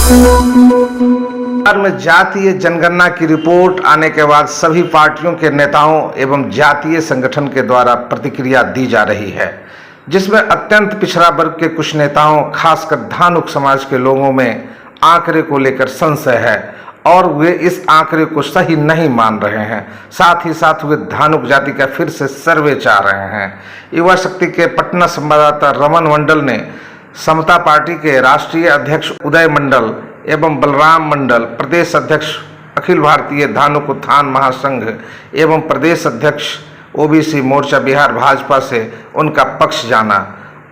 बिहार में जातीय जनगणना की रिपोर्ट आने के बाद सभी पार्टियों के नेताओं एवं जातीय संगठन के द्वारा प्रतिक्रिया दी जा रही है, जिसमें अत्यंत पिछड़ा वर्ग के कुछ नेताओं, खासकर धानुक समाज के लोगों में आंकड़े को लेकर संशय है और वे इस आंकड़े को सही नहीं मान रहे हैं। साथ ही साथ वे धानुक जाति का फिर से सर्वे चाह रहे हैं। युवा शक्ति के पटना संवाददाता रमन मंडल ने समता पार्टी के राष्ट्रीय अध्यक्ष उदय मंडल एवं बलराम मंडल, प्रदेश अध्यक्ष अखिल भारतीय धानुक उत्थान महासंघ एवं प्रदेश अध्यक्ष ओबीसी मोर्चा बिहार भाजपा से उनका पक्ष जाना।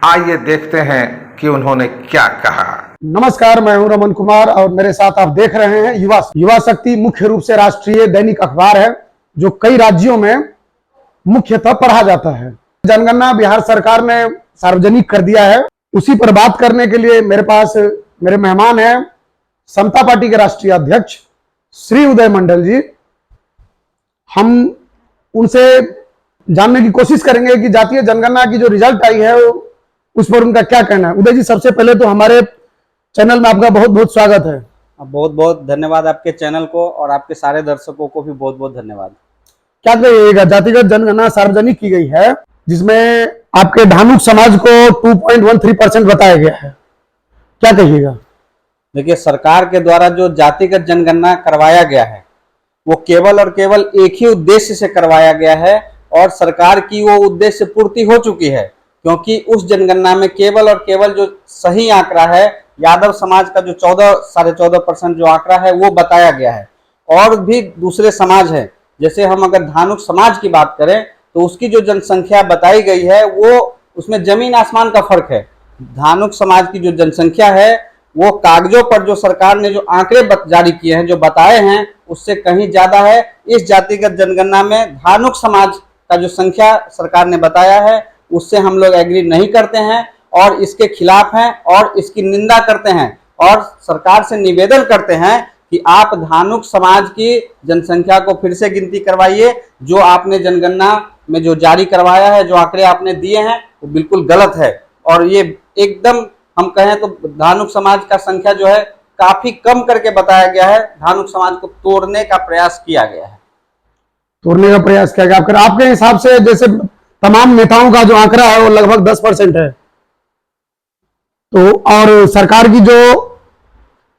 आइए देखते हैं कि उन्होंने क्या कहा। नमस्कार, मैं हूं रमन कुमार और मेरे साथ आप देख रहे हैं युवा शक्ति। मुख्य रूप से राष्ट्रीय दैनिक अखबार है जो कई राज्यों में मुख्यतः पढ़ा जाता है। जनगणना बिहार सरकार ने सार्वजनिक कर दिया है। उसी पर बात करने के लिए मेरे पास मेरे मेहमान हैं समता पार्टी के राष्ट्रीय अध्यक्ष श्री उदय मंडल जी। हम उनसे जानने की कोशिश करेंगे कि जातीय जनगणना की जो रिजल्ट आई है उस पर उनका क्या कहना है। उदय जी, सबसे पहले तो हमारे चैनल में आपका बहुत बहुत स्वागत है। बहुत बहुत धन्यवाद आपके चैनल को और आपके सारे दर्शकों को भी बहुत बहुत धन्यवाद। क्या कहिएगा, जातिगत जनगणना सार्वजनिक की गई है जिसमें आपके धानुक समाज को 2.13% बताया गया है, क्या कहिएगा? देखिए, सरकार के द्वारा जो जातिगत जनगणना करवाया गया है वो केवल और केवल एक ही उद्देश्य से करवाया गया है और सरकार की वो उद्देश्य पूर्ति हो चुकी है, क्योंकि उस जनगणना में केवल और केवल जो सही आंकड़ा है यादव समाज का जो 14.5% जो आंकड़ा है वो बताया गया है। और भी दूसरे समाज है, जैसे हम अगर धानुक समाज की बात करें तो उसकी जो जनसंख्या बताई गई है वो उसमें जमीन आसमान का फर्क है। धानुक समाज की जो जनसंख्या है वो कागजों पर जो सरकार ने जो आंकड़े जारी किए हैं, जो बताए हैं, उससे कहीं ज्यादा है। इस जातिगत जनगणना में धानुक समाज का जो संख्या सरकार ने बताया है उससे हम लोग एग्री नहीं करते हैं और इसके खिलाफ हैं और इसकी निंदा करते हैं और सरकार से निवेदन करते हैं कि आप धानुक समाज की जनसंख्या को फिर से गिनती करवाइए। जो आपने जनगणना में जो जारी करवाया है, जो आंकड़े आपने दिए हैं वो बिल्कुल गलत है और ये एकदम हम कहें तो धानुक समाज का संख्या जो है काफी कम करके बताया गया है। धानुक समाज को तोड़ने का प्रयास किया गया है। तोड़ने का प्रयास किया गया आपके हिसाब से? जैसे तमाम नेताओं का जो आंकड़ा है वो लगभग 10% है, तो और सरकार की जो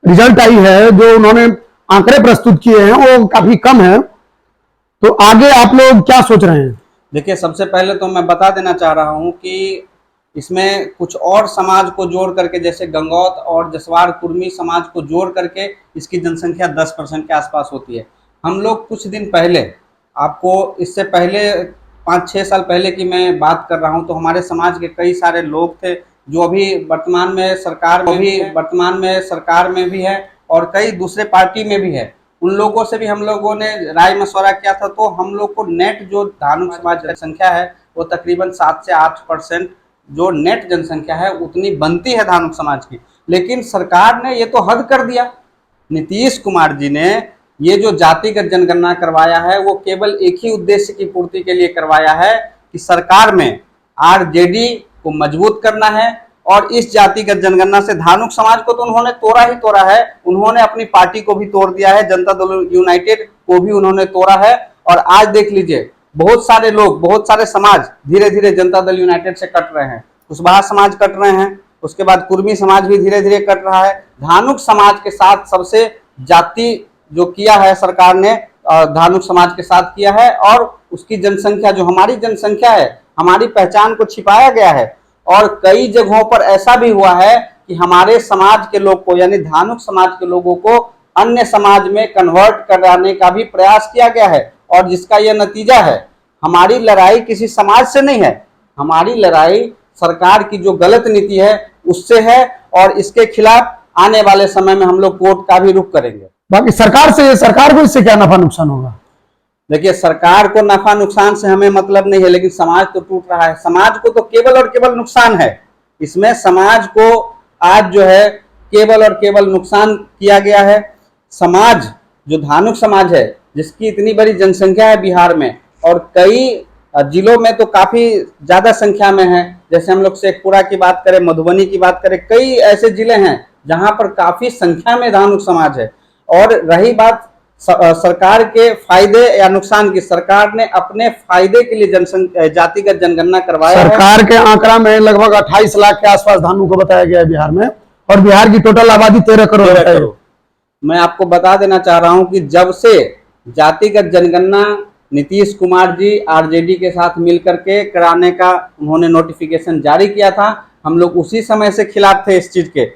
रिजल्ट आई है, जो उन्होंने आंकड़े प्रस्तुत किए हैं वो काफी कम है, तो आगे आप लोग क्या सोच रहे हैं? देखिए, सबसे पहले तो मैं बता देना चाह रहा हूं कि इसमें कुछ और समाज को जोड़ करके, जैसे गंगौत और जसवार कुर्मी समाज को जोड़ करके इसकी जनसंख्या 10% के आसपास होती है। हम लोग कुछ दिन पहले, आपको इससे पहले 5-6 साल पहले की मैं बात कर रहा हूं, तो हमारे समाज के कई सारे लोग थे जो अभी वर्तमान में सरकार में भी है और कई दूसरे पार्टी में भी है। उन लोगों से भी हम लोगों ने राय मशवरा किया था, तो हम लोग को नेट जो धानुक समाज जनसंख्या है वो तकरीबन 7 से 8% जो नेट जनसंख्या है उतनी बनती है धानुक समाज की। लेकिन सरकार ने ये तो हद कर दिया। नीतीश कुमार जी ने ये जो जातिगत जनगणना करवाया है वो केवल एक ही उद्देश्य की पूर्ति के लिए करवाया है कि सरकार में आरजेडी को मजबूत करना है। और इस जातिगत जनगणना से धानुक समाज को तो उन्होंने तोड़ा ही तोड़ा है। उन्होंने अपनी पार्टी को भी तोड़ दिया है, जनता दल यूनाइटेड को भी उन्होंने तोड़ा है। और आज देख लीजिए, बहुत सारे लोग, बहुत सारे समाज धीरे धीरे जनता दल यूनाइटेड से कट रहे हैं। कुशवाहा समाज कट रहे हैं, उसके बाद कुर्मी समाज भी धीरे धीरे कट रहा है। धानुक समाज के साथ सबसे जाति जो किया है सरकार ने धानुक समाज के साथ किया है और उसकी जनसंख्या, जो हमारी जनसंख्या है, हमारी पहचान को छिपाया गया है। और कई जगहों पर ऐसा भी हुआ है कि हमारे समाज के लोग को, यानी धानुक समाज के लोगों को अन्य समाज में कन्वर्ट कराने का भी प्रयास किया गया है। और जिसका यह नतीजा है, हमारी लड़ाई किसी समाज से नहीं है, हमारी लड़ाई सरकार की जो गलत नीति है उससे है और इसके खिलाफ आने वाले समय में हम लोग कोर्ट का भी रुख करेंगे। बाकी सरकार को इससे क्या नफा नुकसान होगा? देखिए, सरकार को नफा नुकसान से हमें मतलब नहीं है, लेकिन समाज तो टूट रहा है। समाज को तो केवल और केवल नुकसान है। इसमें समाज को आज जो है केवल और केवल नुकसान किया गया है। समाज जो धानुक समाज है, जिसकी इतनी बड़ी जनसंख्या है बिहार में और कई जिलों में तो काफी ज्यादा संख्या में है, जैसे हम लोग शेखपुरा की बात करें, मधुबनी की बात करें, कई ऐसे जिले हैं जहां पर काफी संख्या में धानुक समाज है। और रही बात सरकार के फायदे या नुकसान की, सरकार ने अपने फायदे के लिए जातिगत जनगणना करवाया है। सरकार के आंकड़ा में लगभग 28 लाख के आसपास धानुक को बताया गया है बिहार में, और बिहार की टोटल आबादी 13 करोड़ है। मैं आपको बता देना चाह रहा हूं कि जब से जातिगत जनगणना नीतीश कुमार जी आरजेडी के साथ मिलकर के कराने का उन्होंने नोटिफिकेशन जारी किया था, हम लोग उसी समय से खिलाफ थे इस चीज के।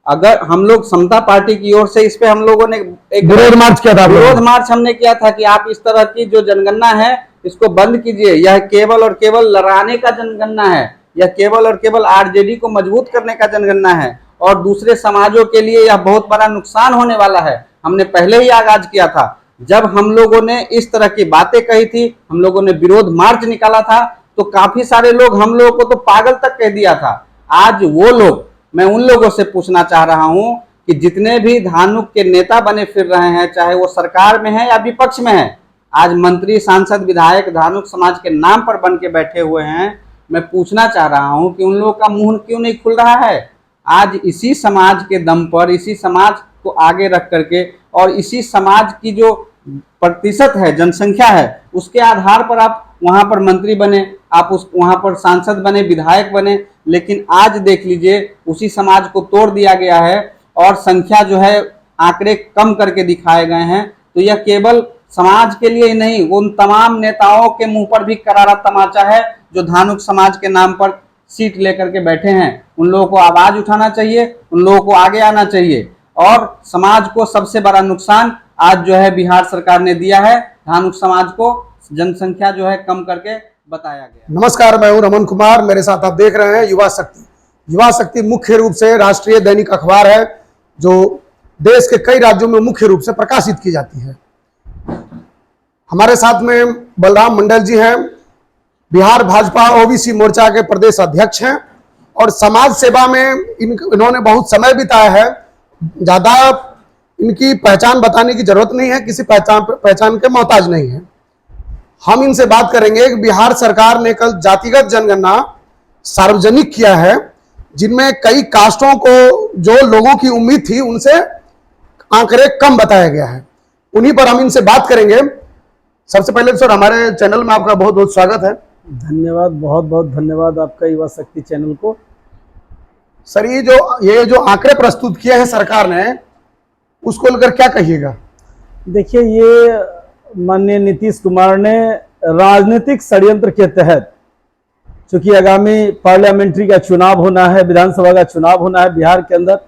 अगर हम लोग समता पार्टी की ओर से इस पे हम लोगों ने एक विरोध मार्च किया था। विरोध मार्च हमने किया था कि आप इस तरह की जो जनगणना है इसको बंद कीजिए। यह केवल और केवल लड़ाने का जनगणना है, यह केवल और केवल आरजेडी को मजबूत करने का जनगणना है, और दूसरे समाजों के लिए यह बहुत बड़ा नुकसान होने वाला है। हमने पहले ही आगाज किया था। जब हम लोगों ने इस तरह की बातें कही थी, हम लोगों ने विरोध मार्च निकाला था, तो काफी सारे लोग हम लोगों को तो पागल तक कह दिया था। आज वो लोग, मैं उन लोगों से पूछना चाह रहा हूं कि जितने भी धानुक के नेता बने फिर रहे हैं, चाहे वो सरकार में है या विपक्ष में है, आज मंत्री सांसद विधायक धानुक समाज के नाम पर बन के बैठे हुए हैं। मैं पूछना चाह रहा हूं कि उन लोगों का मुंह क्यों नहीं खुल रहा है। आज इसी समाज के दम पर, इसी समाज को आगे रख करके और इसी समाज की जो प्रतिशत है, जनसंख्या है, उसके आधार पर आप वहां पर मंत्री बने, आप वहां पर सांसद बने, विधायक बने। लेकिन आज देख लीजिए उसी समाज को तोड़ दिया गया है और संख्या जो है आंकड़े कम करके दिखाए गए हैं। तो यह केवल समाज के लिए ही नहीं, उन तमाम नेताओं के मुंह पर भी करारा तमाचा है जो धानुक समाज के नाम पर सीट लेकर के बैठे हैं। उन लोगों को आवाज उठाना चाहिए, उन लोगों को आगे आना चाहिए। और समाज को सबसे बड़ा नुकसान आज जो है बिहार सरकार ने दिया है, धानुक समाज को जनसंख्या जो है कम करके बताया गया। नमस्कार, मैं हूं रमन कुमार, मेरे साथ आप देख रहे हैं युवा शक्ति। युवा शक्ति मुख्य रूप से राष्ट्रीय दैनिक अखबार है जो देश के कई राज्यों में मुख्य रूप से प्रकाशित की जाती है। हमारे साथ में बलराम मंडल जी हैं, बिहार भाजपा ओबीसी मोर्चा के प्रदेश अध्यक्ष हैं और समाज सेवा में इन्होंने बहुत समय बिताया है। ज्यादा इनकी पहचान बताने की जरूरत नहीं है, किसी पहचान के मोहताज नहीं है। हम इनसे बात करेंगे कि बिहार सरकार ने कल जातिगत जनगणना सार्वजनिक किया है, जिनमें कई कास्टों को जो लोगों की उम्मीद थी उनसे आंकड़े कम बताया गया है। उन्हीं पर हम इनसे बात करेंगे। सबसे पहले सर, हमारे चैनल में आपका बहुत बहुत स्वागत है। धन्यवाद, बहुत बहुत धन्यवाद आपका युवा शक्ति चैनल को। सर, ये जो आंकड़े प्रस्तुत किए हैं सरकार ने, उसको लेकर क्या कहिएगा? देखिए, ये माननीय नीतीश कुमार ने राजनीतिक षड्यंत्र के तहत, चूंकि आगामी पार्लियामेंट्री का चुनाव होना है, विधानसभा का चुनाव होना है बिहार के अंदर,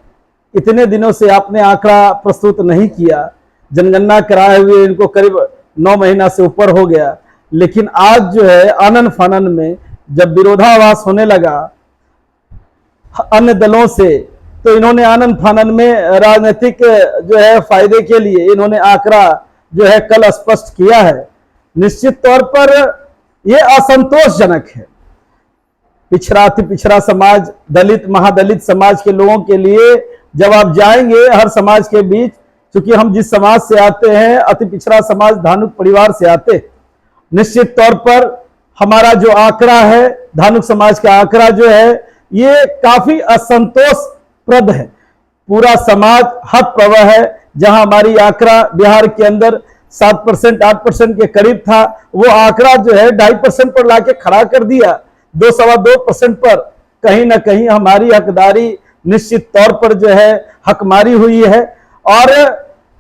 इतने दिनों से आपने आंकड़ा प्रस्तुत नहीं किया। जनगणना कराए हुए इनको करीब 9 महीना से ऊपर हो गया, लेकिन आज जो है आनन फानन में जब विरोधाभास होने लगा अन्य दलों से, तो इन्होंने आनन फानन में राजनीतिक जो है फायदे के लिए इन्होंने आंकड़ा जो है कल स्पष्ट किया है। निश्चित तौर पर यह असंतोषजनक है। पिछड़ा अति पिछड़ा समाज, दलित महादलित समाज के लोगों के लिए जब आप जाएंगे हर समाज के बीच, क्योंकि हम जिस समाज से आते हैं अति पिछड़ा समाज धानुक परिवार से आते हैं, निश्चित तौर पर हमारा जो आंकड़ा है, धानुक समाज का आंकड़ा जो है, ये काफी असंतोषप्रद है। पूरा समाज हतप्रभ है। जहां हमारी आंकड़ा बिहार के अंदर 7% 8% के करीब था, वो आंकड़ा जो है 2.5% पर लाके खड़ा कर दिया, 2-2.25% पर। कहीं ना कहीं हमारी हकदारी निश्चित तौर पर जो है हकमारी हुई है। और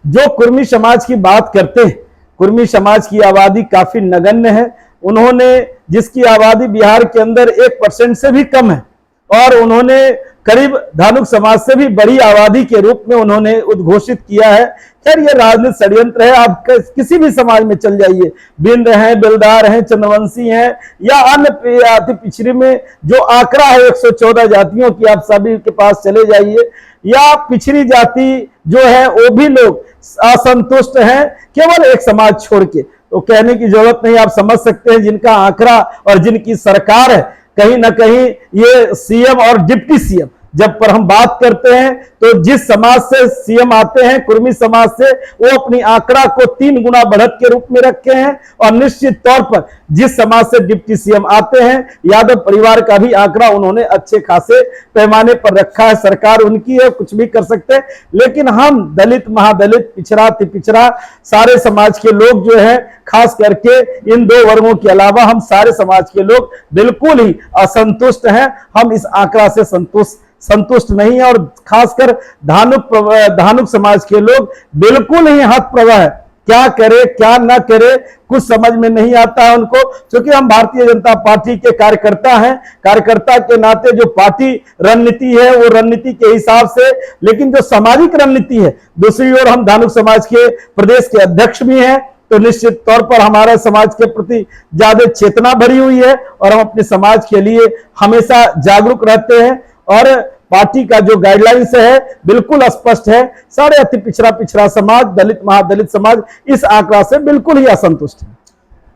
जो कुर्मी समाज की बात करते हैं, कुर्मी समाज की आबादी काफी नगण्य है। उन्होंने, जिसकी आबादी बिहार के अंदर 1% से भी कम है, और उन्होंने करीब धानुक समाज से भी बड़ी आबादी के रूप में उन्होंने उद्घोषित किया है। खैर, ये राजनीतिक षड्यंत्र है। आप किसी भी समाज में चल जाइए, बिंद हैं, बेलदार हैं, चंद्रवंशी हैं, या अन्य अति पिछड़ी में जो आंकड़ा है 114 जातियों की, आप सभी के पास चले जाइए, या पिछड़ी जाति जो है वो भी लोग असंतुष्ट हैं, केवल एक समाज छोड़ के। तो कहने की जरूरत नहीं, आप समझ सकते हैं जिनका आंकड़ा और जिनकी सरकार है, कहीं ना कहीं ये सीएम और डिप्टी सीएम जब पर हम बात करते हैं तो जिस समाज से सीएम आते हैं, कुर्मी समाज से, वो अपनी आंकड़ा को 3 गुना बढ़त के रूप में रखे हैं। और निश्चित तौर पर जिस समाज से डिप्टी सीएम आते हैं, यादव परिवार का भी आंकड़ा उन्होंने अच्छे खासे पैमाने पर रखा है। सरकार उनकी है, कुछ भी कर सकते हैं, लेकिन हम दलित, महादलित, पिछड़ा, अति पिछड़ा, सारे समाज के लोग जो है, खास करके इन 2 वर्गों के अलावा हम सारे समाज के लोग बिल्कुल ही असंतुष्ट हैं। हम इस आंकड़ा से संतुष्ट नहीं है, और खासकर धानुक समाज के लोग बिल्कुल ही हतप्रभ है। क्या करे क्या ना करे कुछ समझ में नहीं आता है उनको, क्योंकि हम भारतीय जनता पार्टी के कार्यकर्ता हैं। कार्यकर्ता के नाते जो पार्टी रणनीति है वो रणनीति के हिसाब से, लेकिन जो सामाजिक रणनीति है, दूसरी ओर हम धानुक समाज के प्रदेश के अध्यक्ष भी हैं, तो निश्चित तौर पर हमारे समाज के प्रति ज्यादा चेतना भरी हुई है और हम अपने समाज के लिए हमेशा जागरूक रहते हैं। और पार्टी का जो गाइडलाइंस है बिल्कुल स्पष्ट है। सारे अति पिछड़ा समाज, दलित, महादलित समाज इस आंकड़ा से बिल्कुल ही असंतुष्ट है।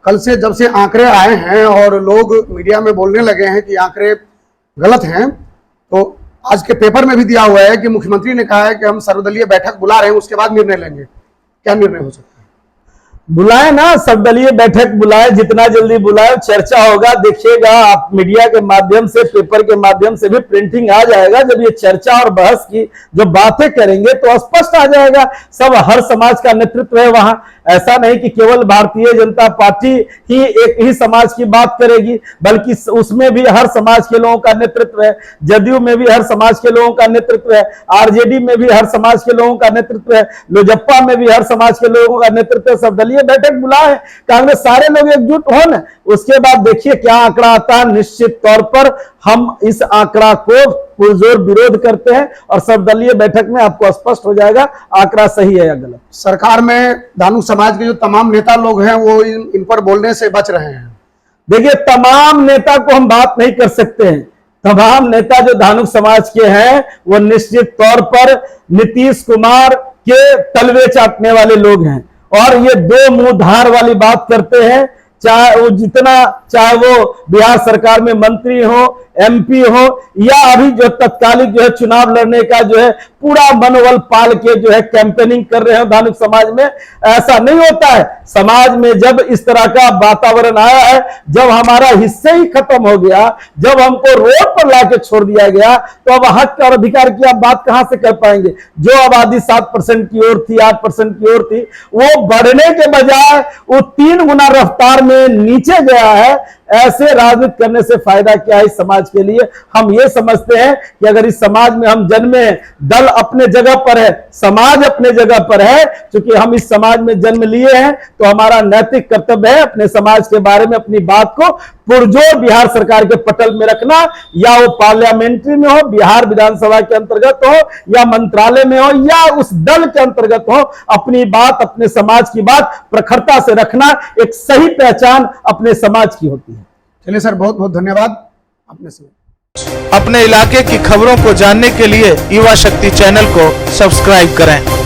कल से जब से आंकड़े आए हैं और लोग मीडिया में बोलने लगे हैं कि आंकड़े गलत हैं, तो आज के पेपर में भी दिया हुआ है कि मुख्यमंत्री ने कहा है कि हम सर्वदलीय बैठक बुला रहे हैं, उसके बाद निर्णय लेंगे। क्या निर्णय हो सकता है? बुलाए ना, सर्वदलीय बैठक बुलाए, जितना जल्दी बुलाए, चर्चा होगा। देखिएगा आप मीडिया के माध्यम से, पेपर के माध्यम से भी प्रिंटिंग आ जाएगा। जब ये चर्चा और बहस की जो बातें करेंगे तो स्पष्ट आ जाएगा। सब हर समाज का नेतृत्व है वहां। ऐसा नहीं कि केवल भारतीय जनता पार्टी ही एक ही समाज की बात करेगी, बल्कि उसमें भी हर समाज के लोगों का नेतृत्व है। जदयू में भी हर समाज के लोगों का नेतृत्व है, आरजेडी में भी हर समाज के लोगों का नेतृत्व है, लोजपा में भी हर समाज के लोगों का नेतृत्व है। सर्वदलीय बैठक बुलाए, कांग्रेस सारे लोग एकजुट हो न, उसके बाद देखिए क्या आंकड़ा आता है। निश्चित तौर पर हम इस आंकड़ा को पुरजोर विरोध करते हैं और सर्वदलीय बैठक में आपको स्पष्ट हो जाएगा आंकड़ा सही है या गलत। सरकार में धानुक समाज के जो तमाम नेता लोग हैं वो इन पर बोलने से बच रहे हैं। देखिए, तमाम नेता को हम बात नहीं कर सकते हैं। तमाम नेता जो धानुक समाज के हैं वो निश्चित तौर पर नीतीश कुमार के तलवे चाटने वाले लोग हैं और ये 2 मुंह धार वाली बात करते हैं। चाहे वो बिहार सरकार में मंत्री हो, एमपी हो, या अभी जो तत्कालिक जो है चुनाव लड़ने का जो है पूरा मनोबल पाल के जो है कैंपेनिंग कर रहे हैं धानुक समाज में। ऐसा नहीं होता है। समाज में जब इस तरह का वातावरण आया है, जब हमारा हिस्से ही खत्म हो गया, जब हमको रोड पर लाके छोड़ दिया गया, तो अब हक और अधिकार की आप बात कहां से कर पाएंगे। जो आबादी 7% की ओर थी, 8% की ओर थी, वो बढ़ने के बजाय वो 3 गुना रफ्तार में नीचे गया है। ऐसे राजनीति करने से फायदा क्या है इस समाज के लिए। हम ये समझते हैं कि अगर इस समाज में हम जन्मे, दल अपने जगह पर है, समाज अपने जगह पर है, क्योंकि हम इस समाज में जन्म लिए हैं, तो हमारा नैतिक कर्तव्य है अपने समाज के बारे में अपनी बात को पुरजोर बिहार सरकार के पटल में रखना, या वो पार्लियामेंट्री में हो, बिहार विधानसभा के अंतर्गत हो, या मंत्रालय में हो, या उस दल के अंतर्गत हो। अपनी बात, अपने समाज की बात प्रखरता से रखना एक सही पहचान अपने समाज की होती है। चलिए सर, बहुत बहुत धन्यवाद अपने से। अपने इलाके की खबरों को जानने के लिए युवा शक्ति चैनल को सब्सक्राइब करें।